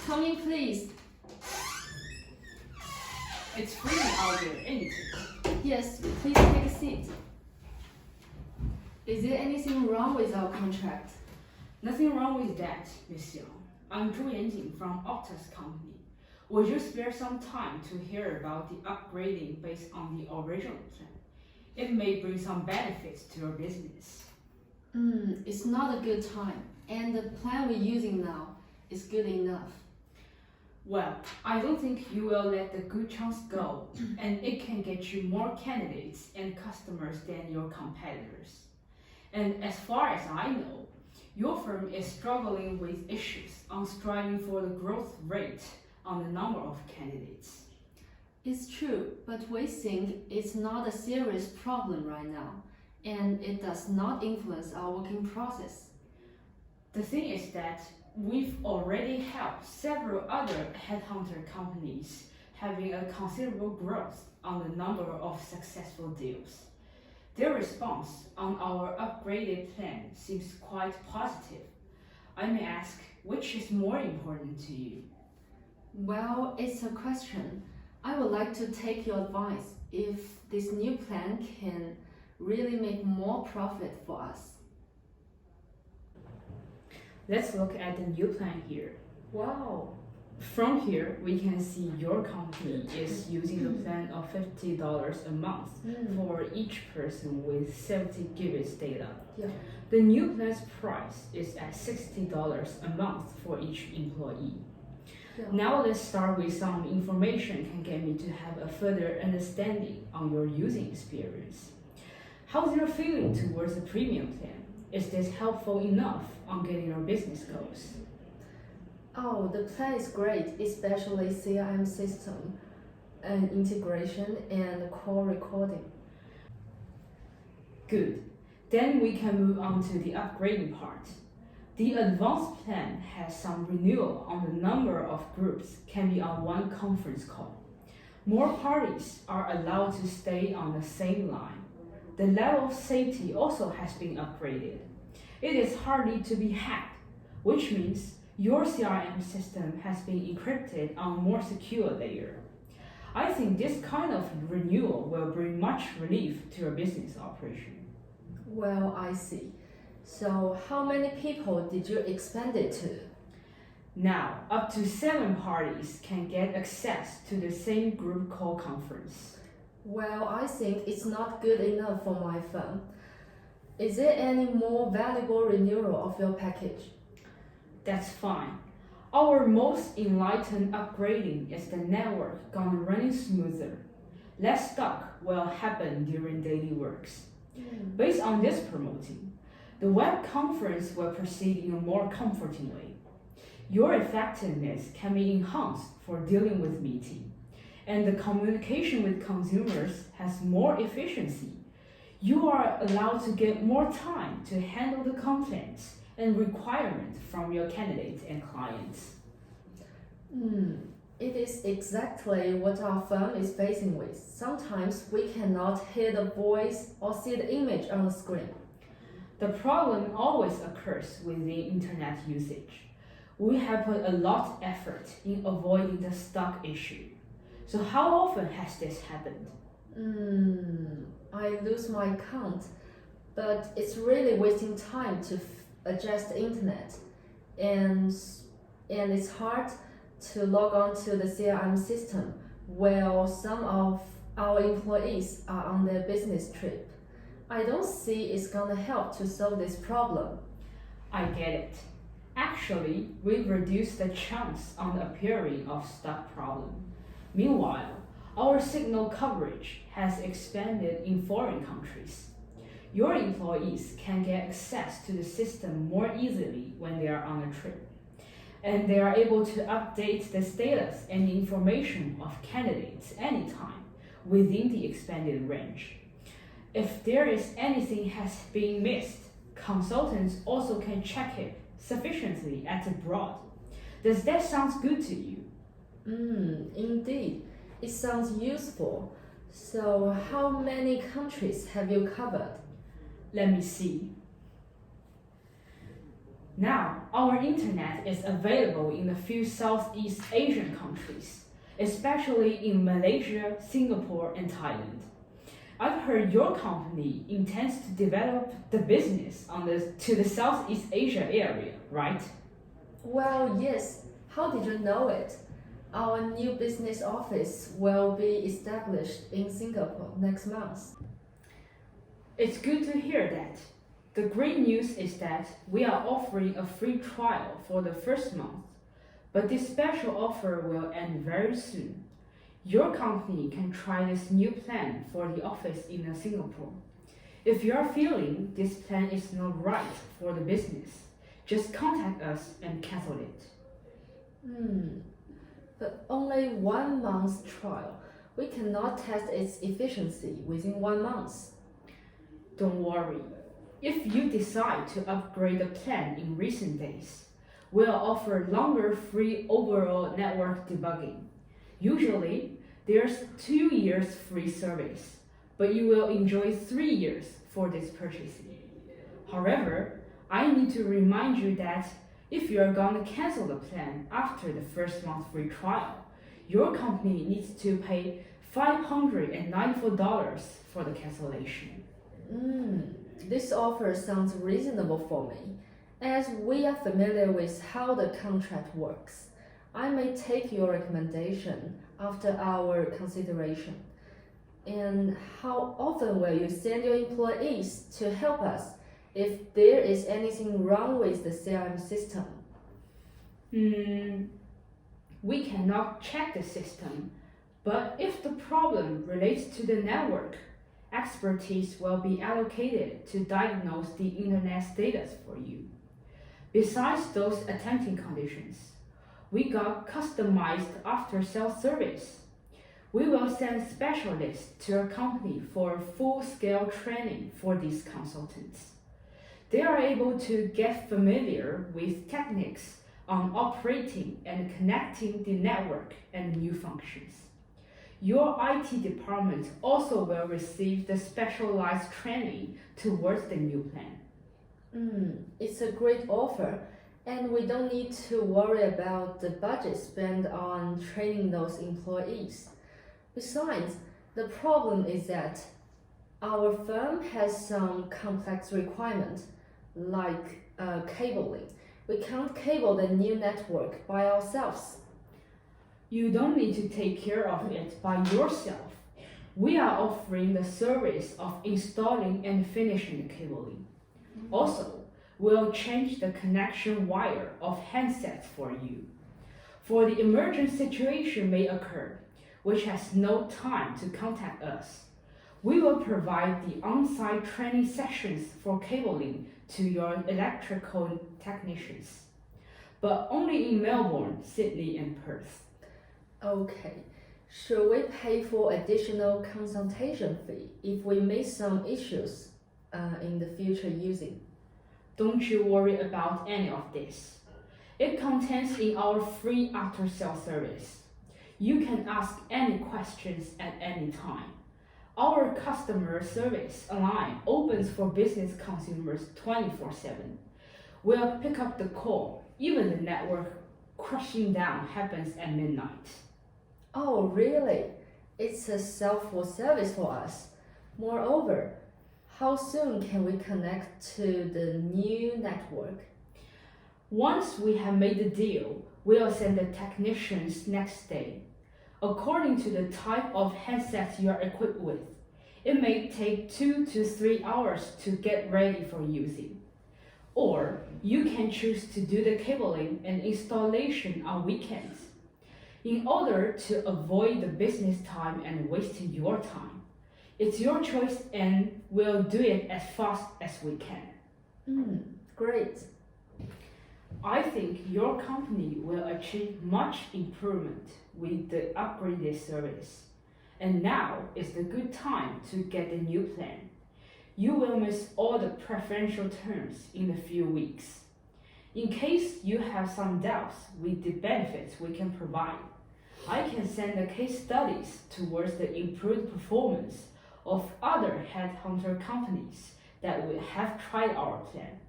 Come in, please. It's free out there, ain't it? Yes, please take a seat. Is there anything wrong with our contract? Nothing wrong with that, Miss Young. I'm Yanjin from Optus company. Would you spare some time to hear about the upgrading based on the original plan? It may bring some benefits to your business. It's not a good time, and the plan we're using now is good enough. Well, I don't think you will let the good chance go, and it can get you more candidates and customers than your competitors. And as far as I know, your firm is struggling with issues on striving for the growth rate on the number of candidates. It's true, but we think it's not a serious problem right now, and it does not influence our working process. The thing is that we've already helped several other headhunter companies having a considerable growth on the number of successful deals. Their response on our upgraded plan seems quite positive. I may ask, which is more important to you? Well, it's a question. I would like to take your advice if this new plan can really make more profit for us. Let's look at the new plan here. Wow. From here, we can see your company is using the plan of $50 a month for each person with 70 GB data. Yeah. The new plan's price is at $60 a month for each employee. Yeah. Now let's start with some information can get me to have a further understanding on your using experience. How's your feeling towards the premium plan? Is this helpful enough on getting your business goals? Oh, the plan is great, especially CRM system and integration and call recording. Good. Then we can move on to the upgrading part. The advanced plan has some renewal on the number of groups can be on one conference call. More parties are allowed to stay on the same line. The level of safety also has been upgraded. It is hardly to be hacked, which means your CRM system has been encrypted on a more secure layer. I think this kind of renewal will bring much relief to your business operation. Well, I see. So how many people did you expand it to? Now, up to 7 parties can get access to the same group call conference. Well, I think it's not good enough for my firm. Is there any more valuable renewal of your package? That's fine. Our most enlightened upgrading is the network gonna running smoother. Less stuck will happen during daily works. Based on this promoting, the web conference will proceed in a more comforting way. Your effectiveness can be enhanced for dealing with meeting, and the communication with consumers has more efficiency. You are allowed to get more time to handle the complaints and requirements from your candidates and clients. It is exactly what our firm is facing with. Sometimes we cannot hear the voice or see the image on the screen. The problem always occurs with the internet usage. We have put a lot of effort in avoiding the stuck issue. So how often has this happened? I lose my count, but it's really wasting time to adjust the internet, and it's hard to log on to the CRM system while some of our employees are on their business trip. I don't see it's gonna help to solve this problem. I get it. Actually, we've reduced the chance on the appearing of stuck problem. Meanwhile, our signal coverage has expanded in foreign countries. Your employees can get access to the system more easily when they are on a trip, and they are able to update the status and information of candidates anytime within the expanded range. If there is anything has been missed, consultants also can check it sufficiently at abroad. Does that sound good to you? Indeed, it sounds useful. So how many countries have you covered? Let me see. Now, our internet is available in a few Southeast Asian countries, especially in Malaysia, Singapore, and Thailand. I've heard your company intends to develop the business to the Southeast Asia area, right? Well, yes. How did you know it? Our new business office will be established in Singapore next month. It's good to hear that. The great news is that we are offering a free trial for the first month, but this special offer will end very soon. Your company can try this new plan for the office in Singapore. If you are feeling this plan is not right for the business, just contact us and cancel it. But only 1 month's trial. We cannot test its efficiency within 1 month. Don't worry. If you decide to upgrade the plan in recent days, we'll offer longer free overall network debugging. Usually, there's 2 years free service, but you will enjoy 3 years for this purchasing. However, I need to remind you that if you are going to cancel the plan after the first month free trial, your company needs to pay $594 for the cancellation. This offer sounds reasonable for me, as we are familiar with how the contract works. I may take your recommendation after our consideration. And how often will you send your employees to help us if there is anything wrong with the CRM system? We cannot check the system, but if the problem relates to the network, expertise will be allocated to diagnose the internet status for you. Besides those attempting conditions, we got customized after-sales service. We will send specialists to your company for full-scale training for these consultants. They are able to get familiar with techniques on operating and connecting the network and new functions. Your IT department also will receive the specialized training towards the new plan. It's a great offer, and we don't need to worry about the budget spent on training those employees. Besides, the problem is that our firm has some complex requirements, like cabling. We can't cable the new network by ourselves. You don't need to take care of it by yourself. We are offering the service of installing and finishing the cabling. Also, we'll change the connection wire of handsets for you. For the emergent situation may occur, which has no time to contact us, we will provide the on-site training sessions for cabling to your electrical technicians, but only in Melbourne, Sydney, and Perth. Okay. Should we pay for additional consultation fee if we meet some issues in the future using? Don't you worry about any of this. It contains in our free after-sale service. You can ask any questions at any time. Our customer service line opens for business consumers 24/7. We'll pick up the call. Even the network crashing down happens at midnight. Oh, really? It's a self-full service for us. Moreover, how soon can we connect to the new network? Once we have made the deal, we'll send the technicians next day. According to the type of headset you are equipped with, it may take 2 to 3 hours to get ready for using. Or you can choose to do the cabling and installation on weekends. In order to avoid the business time and wasting your time, it's your choice and we'll do it as fast as we can. Great. I think your company will achieve much improvement with the upgraded service. And now is the good time to get the new plan. You will miss all the preferential terms in a few weeks. In case you have some doubts with the benefits we can provide, I can send the case studies towards the improved performance of other headhunter companies that will have tried our plan.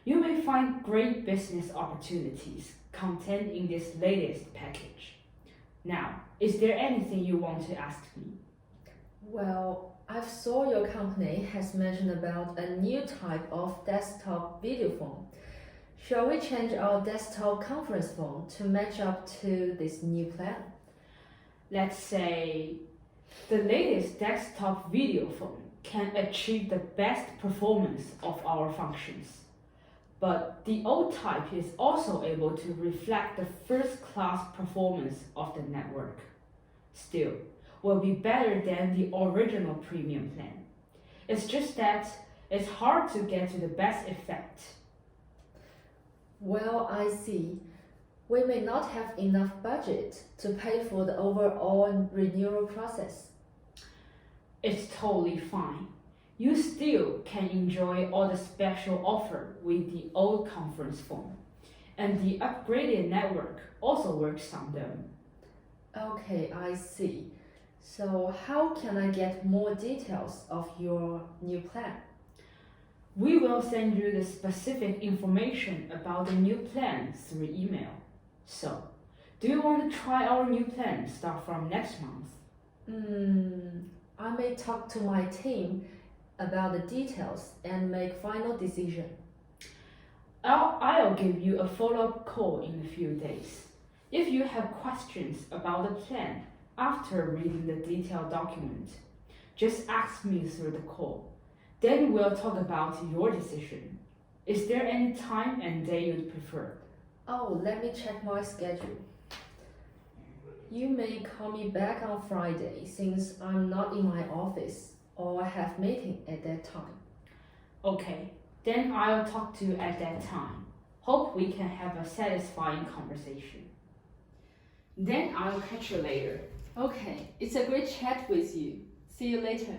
You may find great business opportunities contained in this latest package. Now, is there anything you want to ask me? Well, I saw your company has mentioned about a new type of desktop video phone. Shall we change our desktop conference phone to match up to this new plan? Let's say the latest desktop video phone can achieve the best performance of our functions. But the old type is also able to reflect the first-class performance of the network. Still, will be better than the original premium plan. It's just that it's hard to get to the best effect. Well, I see. We may not have enough budget to pay for the overall renewal process. It's totally fine. You still can enjoy all the special offer with the old conference phone. And the upgraded network also works on them. Okay, I see. So how can I get more details of your new plan? We will send you the specific information about the new plan through email. So, do you want to try our new plan start from next month? I may talk to my team about the details and make final decision. I'll give you a follow-up call in a few days. If you have questions about the plan after reading the detailed document, just ask me through the call. Then we'll talk about your decision. Is there any time and day you'd prefer? Oh, let me check my schedule. You may call me back on Friday since I'm not in my office or I have meeting at that time. Okay, then I'll talk to you at that time. Hope we can have a satisfying conversation. Then I'll catch you later. Okay, it's a great chat with you. See you later.